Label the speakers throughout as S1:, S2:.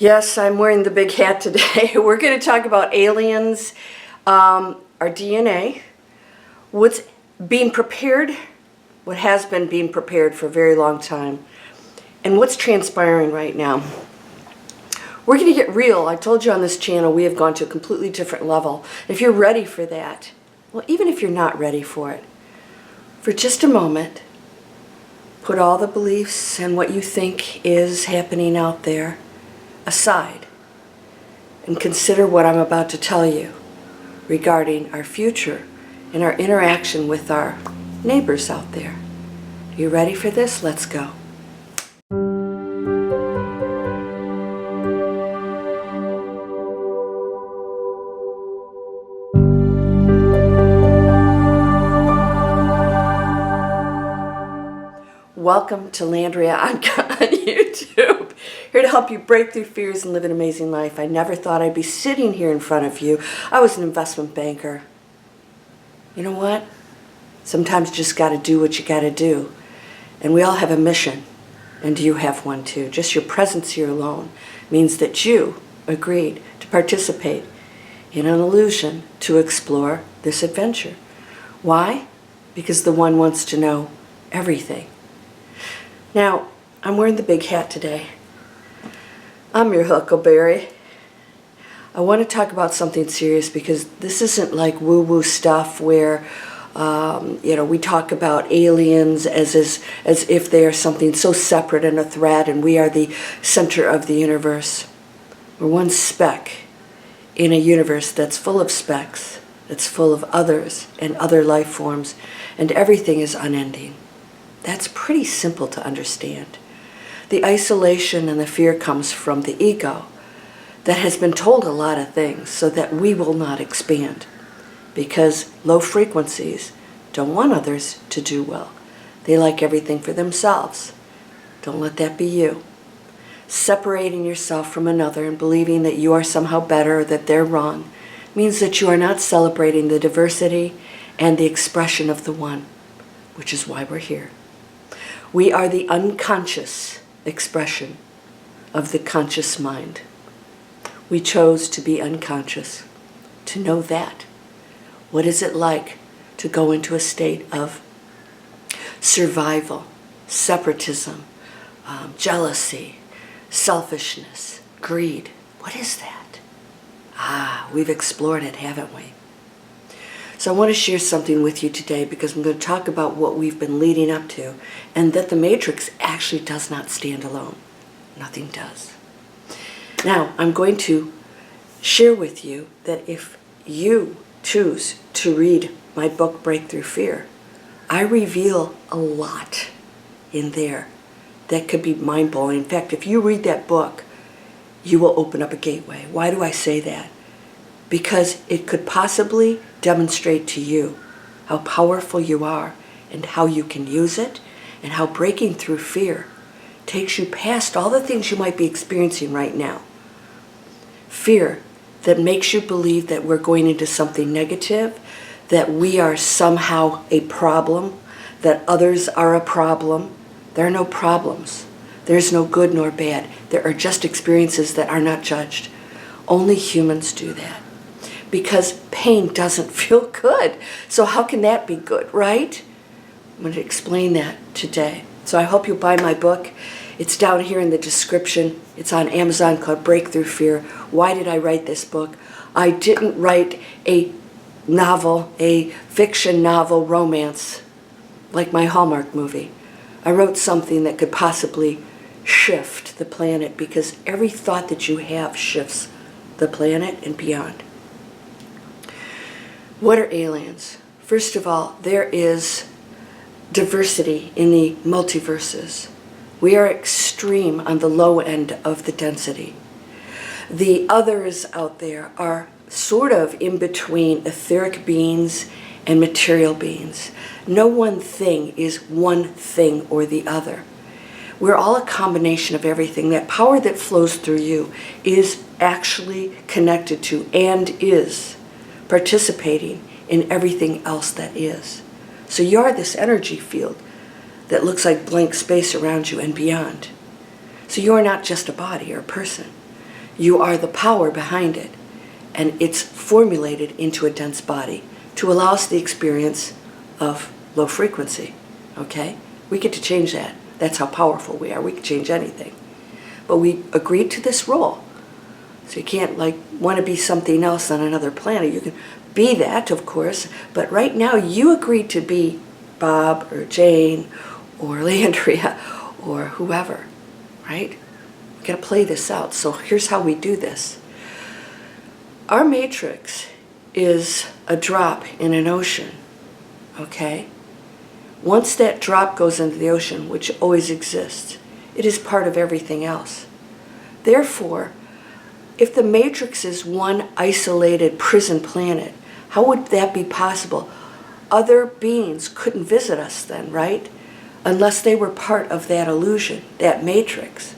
S1: Yes, I'm wearing the big hat today. We're going to talk about aliens, our DNA, what's being prepared, what has been being prepared for a very long time, and what's transpiring right now. We're going to get real. I told you on this channel we have gone to a completely different level. If you're ready for that, well, even if you're not ready for it, for just a moment, put all the beliefs and what you think is happening out there aside and consider what I'm about to tell you regarding our future and our interaction with our neighbors out there. Are you ready for this? Let's go. Welcome to Landria Onkka on YouTube. Here to help you break through fears and live an amazing life. I never thought I'd be sitting here in front of you. I was an investment banker. You know what? Sometimes you just got to do what you got to do. And we all have a mission. And you have one too. Just your presence here alone means that you agreed to participate in an illusion to explore this adventure. Why? Because the one wants to know everything. Now, I'm wearing the big hat today. I'm your huckleberry. I want to talk about something serious because this isn't like woo-woo stuff where, we talk about aliens as if they are something so separate and a threat and we are the center of the universe. We're one speck in a universe that's full of specks, that's full of others and other life forms, and everything is unending. That's pretty simple to understand. The isolation and the fear comes from the ego that has been told a lot of things so that we will not expand because low frequencies don't want others to do well. They like everything for themselves. Don't let that be you. Separating yourself from another and believing that you are somehow better or that they're wrong means that you are not celebrating the diversity and the expression of the one, which is why we're here. We are the unconscious expression of the conscious mind. We chose to be unconscious, to know that. What is it like to go into a state of survival, separatism, jealousy, selfishness, greed? What is that? We've explored it, haven't we? So I want to share something with you today because I'm going to talk about what we've been leading up to and that the Matrix actually does not stand alone. Nothing does. Now, I'm going to share with you that if you choose to read my book, Breakthrough Fear, I reveal a lot in there that could be mind-blowing. In fact, if you read that book, you will open up a gateway. Why do I say that? Because it could possibly demonstrate to you how powerful you are and how you can use it and how breaking through fear takes you past all the things you might be experiencing right now. Fear that makes you believe that we're going into something negative, that we are somehow a problem, that others are a problem. There are no problems. There's no good nor bad. There are just experiences that are not judged. Only humans do that. Because pain doesn't feel good. So how can that be good, right? I'm going to explain that today. So I hope you'll buy my book. It's down here in the description. It's on Amazon called Breakthrough Fear. Why did I write this book? I didn't write a novel, a fiction novel romance, like my Hallmark movie. I wrote something that could possibly shift the planet because every thought that you have shifts the planet and beyond. What are aliens? First of all, there is diversity in the multiverses. We are extreme on the low end of the density. The others out there are sort of in between etheric beings and material beings. No one thing is one thing or the other. We're all a combination of everything. That power that flows through you is actually connected to and is participating in everything else that is. So you're this energy field that looks like blank space around you and beyond. So you're not just a body or a person. You are the power behind it. And it's formulated into a dense body to allow us the experience of low frequency. Okay? We get to change that. That's how powerful we are. We can change anything. But we agreed to this role. So you can't want to be something else on another planet. You can be that, of course, but right now you agreed to be Bob or Jane or Landria or whoever, right? We've got to play this out. So here's how we do this. Our matrix is a drop in an ocean, okay? Once that drop goes into the ocean, which always exists, it is part of everything else. Therefore, if the matrix is one isolated prison planet, how would that be possible? Other beings couldn't visit us then, right? Unless they were part of that illusion, that matrix.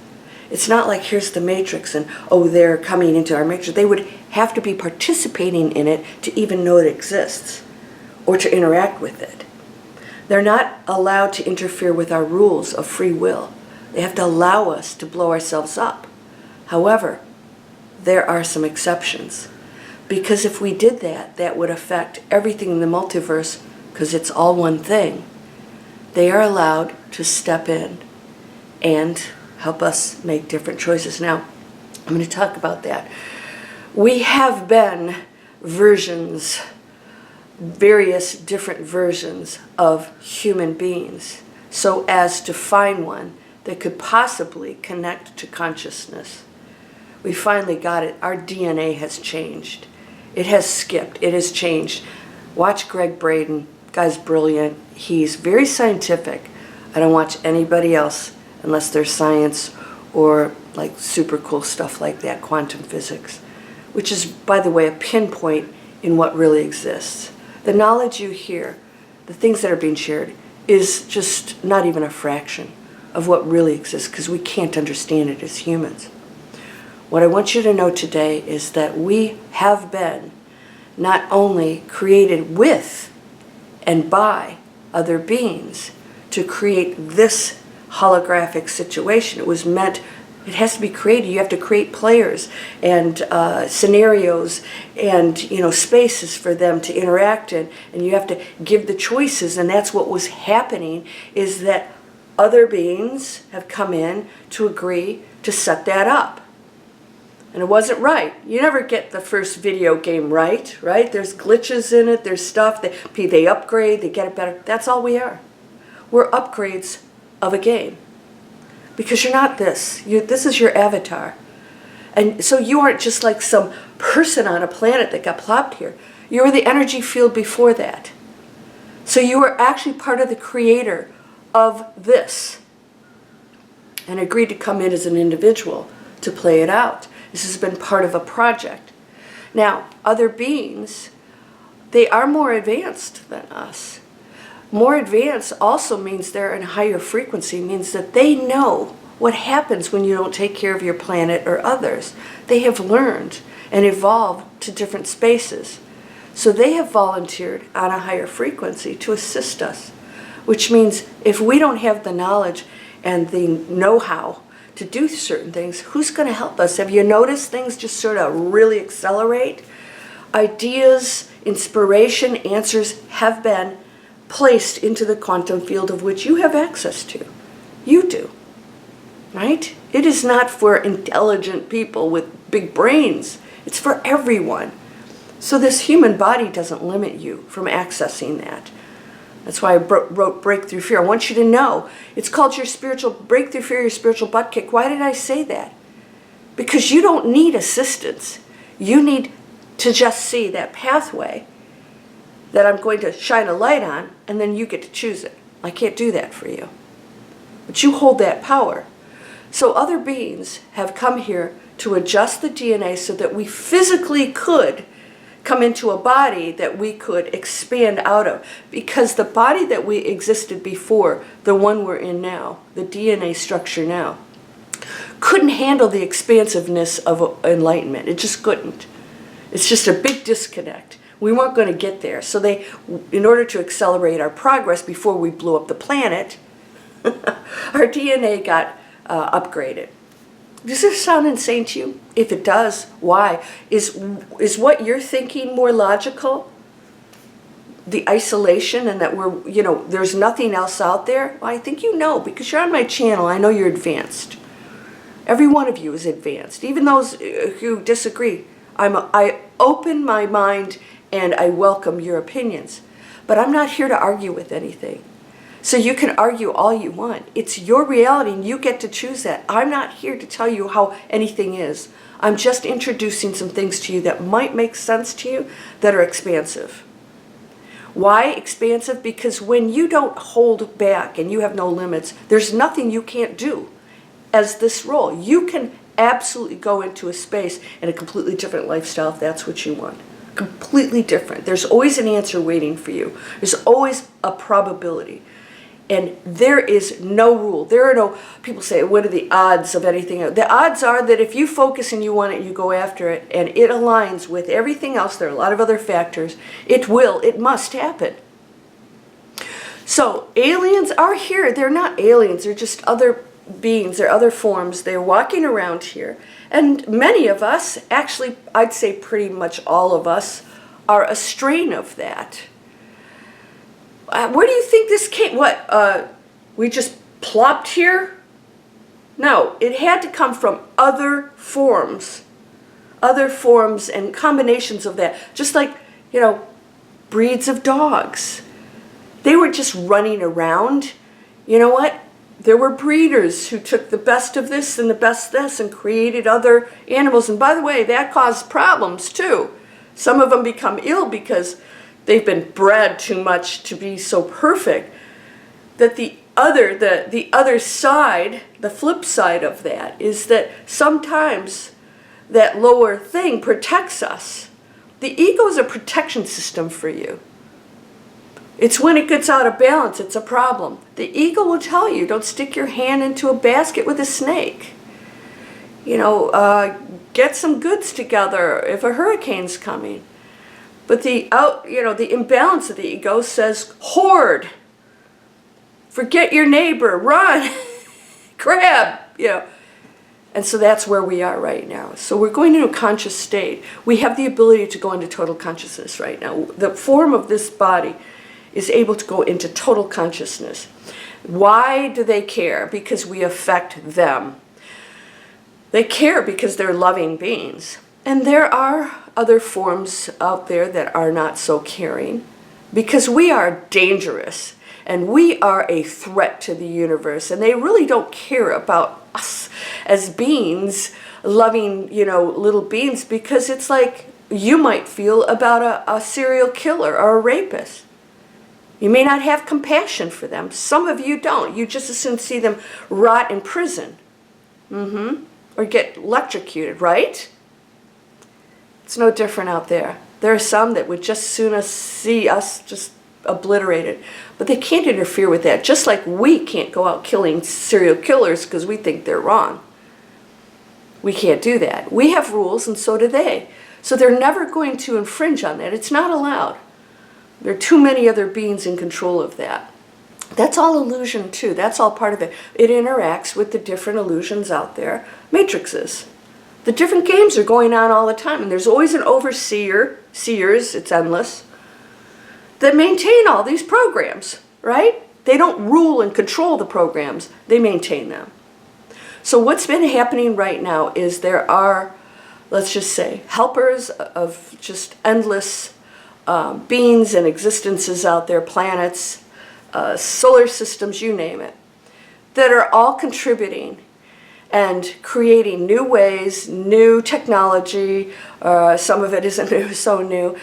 S1: It's not like here's the matrix and, oh, they're coming into our matrix. They would have to be participating in it to even know it exists or to interact with it. They're not allowed to interfere with our rules of free will. They have to allow us to blow ourselves up. However, there are some exceptions. Because if we did that, that would affect everything in the multiverse because it's all one thing. They are allowed to step in and help us make different choices. Now, I'm going to talk about that. We have been versions, various different versions of human beings, so as to find one that could possibly connect to consciousness. We finally got it. Our DNA has changed. It has skipped. It has changed. Watch Greg Braden. Guy's brilliant. He's very scientific. I don't watch anybody else unless there's science or like super cool stuff like that, quantum physics, which is, by the way, a pinpoint in what really exists. The knowledge you hear, the things that are being shared, is just not even a fraction of what really exists because we can't understand it as humans. What I want you to know today is that we have been not only created with and by other beings to create this holographic situation. It was meant, it has to be created. You have to create players and scenarios and spaces for them to interact in, and you have to give the choices, and that's what was happening, is that other beings have come in to agree to set that up. And it wasn't right. You never get the first video game right? There's glitches in it, there's stuff, they upgrade, they get it better. That's all we are. We're upgrades of a game. Because you're not this. This is your avatar. And so you aren't just like some person on a planet that got plopped here. You were the energy field before that. So you were actually part of the creator of this. And agreed to come in as an individual to play it out. This has been part of a project. Now, other beings, they are more advanced than us. More advanced also means they're in higher frequency, means that they know what happens when you don't take care of your planet or others. They have learned and evolved to different spaces. So they have volunteered on a higher frequency to assist us, which means if we don't have the knowledge and the know-how to do certain things, who's going to help us? Have you noticed things just sort of really accelerate? Ideas, inspiration, answers have been placed into the quantum field of which you have access to. You do, right? It is not for intelligent people with big brains. It's for everyone. So this human body doesn't limit you from accessing that. That's why I wrote Breakthrough Fear. I want you to know, it's called your spiritual breakthrough fear, your spiritual butt kick. Why did I say that? Because you don't need assistance. You need to just see that pathway that I'm going to shine a light on, and then you get to choose it. I can't do that for you. But you hold that power. So other beings have come here to adjust the DNA so that we physically could come into a body that we could expand out of. Because the body that we existed before, the one we're in now, the DNA structure now, couldn't handle the expansiveness of enlightenment. It just couldn't. It's just a big disconnect. We weren't going to get there. So they, in order to accelerate our progress before we blew up the planet, our DNA got upgraded. Does this sound insane to you? If it does, why? Is what you're thinking more logical? The isolation and that we're, there's nothing else out there? Well, I think you know, because you're on my channel. I know you're advanced. Every one of you is advanced. Even those who disagree. I open my mind and I welcome your opinions. But I'm not here to argue with anything. So you can argue all you want. It's your reality and you get to choose that. I'm not here to tell you how anything is. I'm just introducing some things to you that might make sense to you that are expansive. Why expansive? Because when you don't hold back and you have no limits, there's nothing you can't do as this role. You can absolutely go into a space in a completely different lifestyle if that's what you want. Completely different. There's always an answer waiting for you. There's always a probability. And there is no rule. There are no, people say, what are the odds of anything? The odds are that if you focus and you want it, you go after it, and it aligns with everything else, there are a lot of other factors, it must happen. So aliens are here. They're not aliens. They're just other beings. They're other forms. They're walking around here. And many of us, actually, I'd say pretty much all of us, are a strain of that. Where do you think this came? We just plopped here? No, it had to come from other forms and combinations of that. Just like, breeds of dogs. They were just running around. You know what? There were breeders who took the best of this and the best of this and created other animals. And by the way, that caused problems too. Some of them become ill because they've been bred too much to be so perfect that the other side, the flip side of that, is that sometimes that lower thing protects us. The ego is a protection system for you. It's when it gets out of balance, it's a problem. The ego will tell you, don't stick your hand into a basket with a snake. Get some goods together if a hurricane's coming. But the imbalance of the ego says, hoard, forget your neighbor, run, grab, And so that's where we are right now. So we're going into a conscious state. We have the ability to go into total consciousness right now. The form of this body is able to go into total consciousness. Why do they care? Because we affect them. They care because they're loving beings. And there are other forms out there that are not so caring because we are dangerous and we are a threat to the universe, and they really don't care about us as beings, loving, little beings, because it's like you might feel about a serial killer or a rapist. You may not have compassion for them. Some of you don't. You just as soon see them rot in prison. Or get electrocuted, right? It's no different out there. There are some that would just soon as see us just obliterated. But they can't interfere with that. Just like we can't go out killing serial killers because we think they're wrong. We can't do that. We have rules and so do they. So they're never going to infringe on that. It's not allowed. There are too many other beings in control of that. That's all illusion too. That's all part of it. It interacts with the different illusions out there. Matrices. The different games are going on all the time, and there's always an overseer, seers, it's endless, that maintain all these programs, right? They don't rule and control the programs, they maintain them. So what's been happening right now is there are, let's just say, helpers of just endless beings and existences out there, planets, solar systems, you name it, that are all contributing and creating new ways, new technology, some of it isn't so new,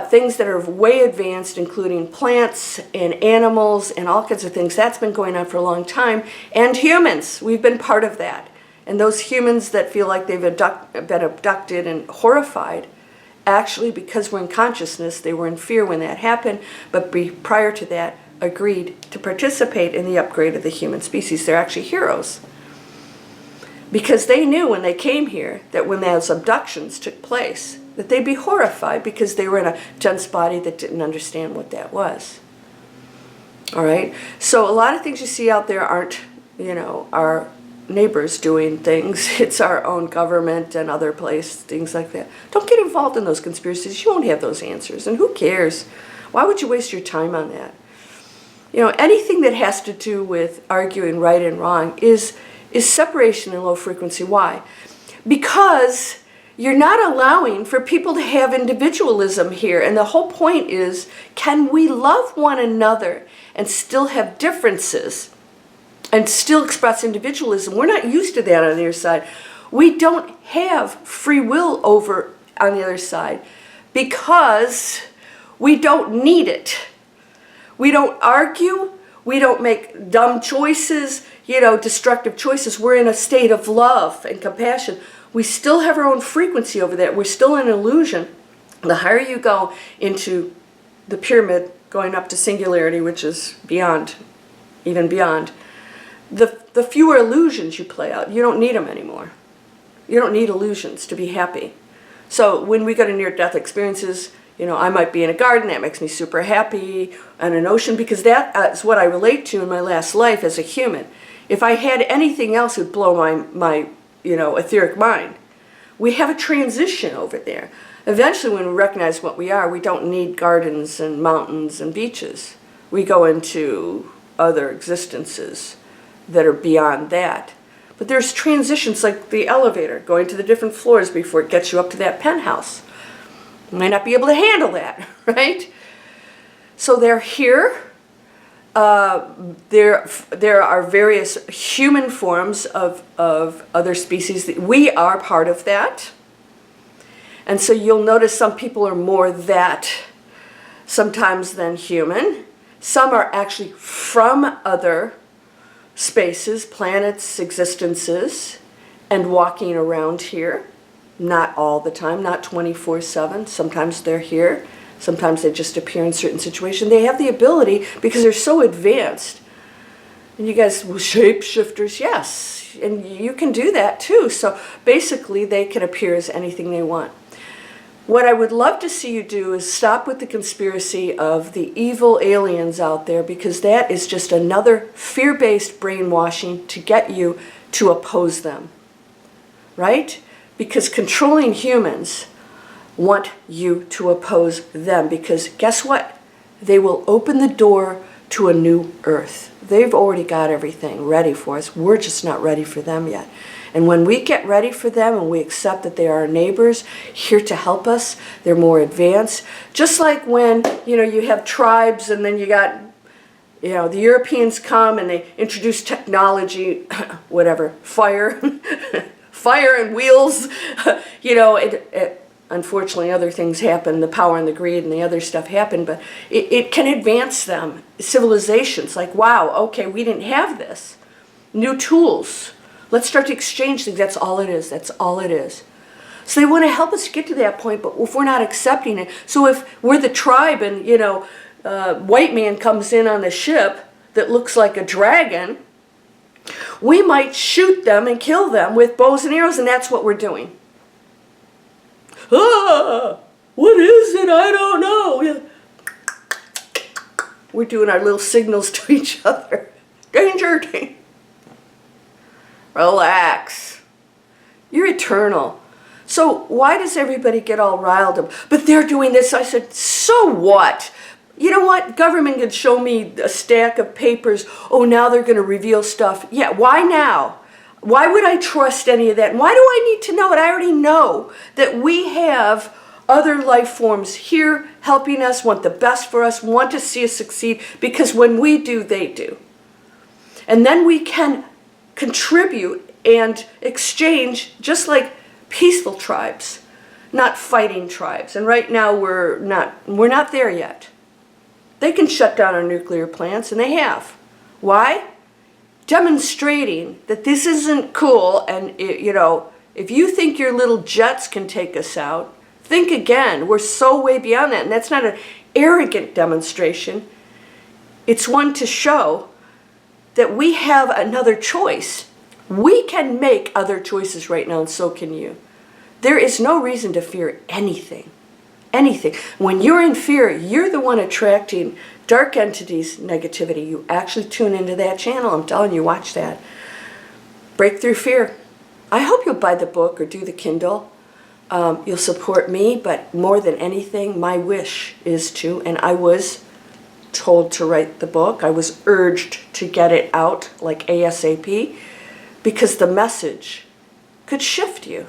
S1: things that are way advanced, including plants and animals and all kinds of things. That's been going on for a long time. And humans, we've been part of that. And those humans that feel like they've been abducted and horrified, actually, because we're in consciousness, they were in fear when that happened, but prior to that, agreed to participate in the upgrade of the human species. They're actually heroes. Because they knew when they came here that when those abductions took place, that they'd be horrified because they were in a dense body that didn't understand what that was. All right? So a lot of things you see out there aren't, are neighbors doing things. It's our own government and other places, things like that. Don't get involved in those conspiracies. You won't have those answers. And who cares? Why would you waste your time on that? You know, anything that has to do with arguing right and wrong is separation and low frequency. Why? Because you're not allowing for people to have individualism here. And the whole point is, can we love one another and still have differences and still express individualism? We're not used to that on the other side. We don't have free will over on the other side because we don't need it. We don't argue. We don't make dumb choices, destructive choices. We're in a state of love and compassion. We still have our own frequency over that. We're still in an illusion. The higher you go into the pyramid, going up to singularity, which is beyond, even beyond, the fewer illusions you play out. You don't need them anymore. You don't need illusions to be happy. So when we go to near-death experiences, I might be in a garden, that makes me super happy, on an ocean, because that is what I relate to in my last life as a human. If I had anything else, it would blow my etheric mind. We have a transition over there. Eventually, when we recognize what we are, we don't need gardens and mountains and beaches. We go into other existences that are beyond that. But there's transitions like the elevator, going to the different floors before it gets you up to that penthouse. You might not be able to handle that, right? So they're here. There are various human forms of other species. We are part of that. And so you'll notice some people are more that sometimes than human. Some are actually from other spaces, planets, existences, and walking around here. Not all the time, not 24/7. Sometimes they're here. Sometimes they just appear in certain situations. They have the ability because they're so advanced. And you guys, well, shapeshifters, yes. And you can do that too. So basically they can appear as anything they want. What I would love to see you do is stop with the conspiracy of the evil aliens out there, because that is just another fear-based brainwashing to get you to oppose them. Right? Because controlling humans want you to oppose them, because guess what? They will open the door to a new earth. They've already got everything ready for us. We're just not ready for them yet. And when we get ready for them and we accept that they are our neighbors, here to help us, they're more advanced. Just like when, you have tribes and then you got, the Europeans come and they introduce technology, whatever, fire, fire and wheels, unfortunately other things happen, the power and the greed and the other stuff happen, but it can advance them. Civilizations, like, wow, okay, we didn't have this. New tools. Let's start to exchange things. That's all it is. That's all it is. So they want to help us get to that point, but if we're not accepting it, so if we're the tribe and, white man comes in on a ship that looks like a dragon, we might shoot them and kill them with bows and arrows, and that's what we're doing. What is it? I don't know. We're doing our little signals to each other. Danger. Relax. You're eternal. So why does everybody get all riled up? But they're doing this. I said, so what? You know what? Government could show me a stack of papers. Oh, now they're going to reveal stuff. Yeah, why now? Why would I trust any of that? And why do I need to know it? I already know that we have other life forms here helping us, want the best for us, want to see us succeed, because when we do, they do. And then we can contribute and exchange just like peaceful tribes, not fighting tribes. And right now we're not there yet. They can shut down our nuclear plants, and they have. Why? Demonstrating that this isn't cool, and if you think your little jets can take us out, think again. We're so way beyond that, and that's not an arrogant demonstration. It's one to show that we have another choice. We can make other choices right now, and so can you. There is no reason to fear anything. Anything. When you're in fear, you're the one attracting dark entities, negativity. You actually tune into that channel. I'm telling you, watch that. Breakthrough Fear. I hope you'll buy the book or do the Kindle. You'll support me, but more than anything, my wish is to, and I was told to write the book. I was urged to get it out like ASAP because the message could shift you.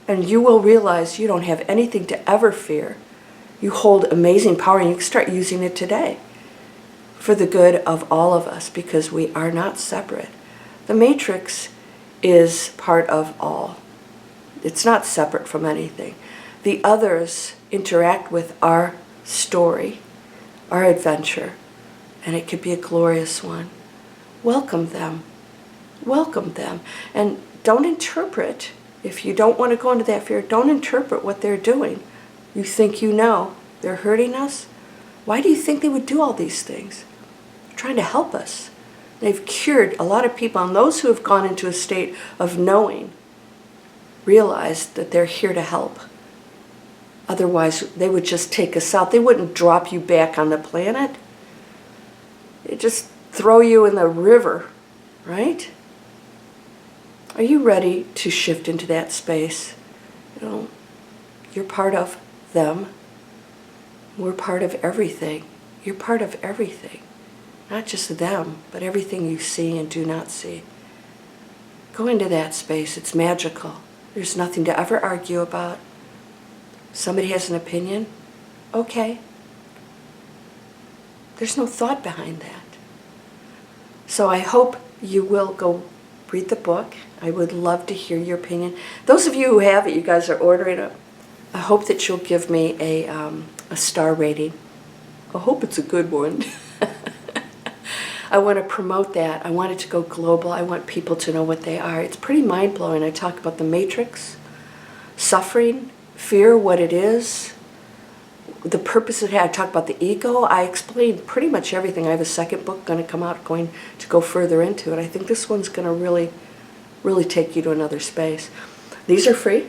S1: And you will realize you don't have anything to ever fear. You hold amazing power and you can start using it today for the good of all of us because we are not separate. The matrix is part of all. It's not separate from anything. The others interact with our story, our adventure, and it could be a glorious one. Welcome them. Welcome them. And don't interpret, if you don't want to go into that fear, don't interpret what they're doing. You think you know. They're hurting us. Why do you think they would do all these things? They're trying to help us. They've cured a lot of people, and those who have gone into a state of knowing realize that they're here to help. Otherwise, they would just take us out. They wouldn't drop you back on the planet. They'd just throw you in the river, right? Are you ready to shift into that space? You know, you're part of them. We're part of everything. You're part of everything. Not just them, but everything you see and do not see. Go into that space. It's magical. There's nothing to ever argue about. Somebody has an opinion? Okay. There's no thought behind that. So I hope you will go read the book. I would love to hear your opinion. Those of you who have it, you guys are ordering it. I hope that you'll give me a star rating. I hope it's a good one. I want to promote that. I want it to go global. I want people to know what they are. It's pretty mind-blowing. I talk about the matrix, suffering, fear, what it is, the purpose it had. I talk about the ego. I explain pretty much everything. I have a second book going to come out going to go further into it. I think this one's going to really take you to another space. These are free.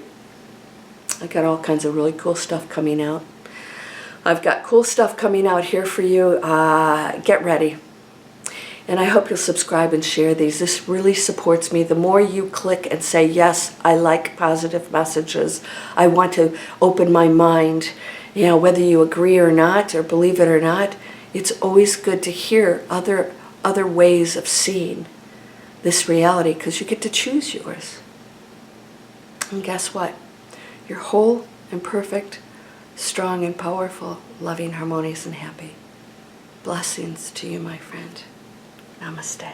S1: I got all kinds of really cool stuff coming out. I've got cool stuff coming out here for you. Get ready. And I hope you'll subscribe and share these. This really supports me. The more you click and say, yes, I like positive messages. I want to open my mind. You know, whether you agree or not, or believe it or not, it's always good to hear other ways of seeing this reality because you get to choose yours. And guess what? You're whole and perfect, strong and powerful, loving, harmonious, and happy. Blessings to you, my friend. Namaste.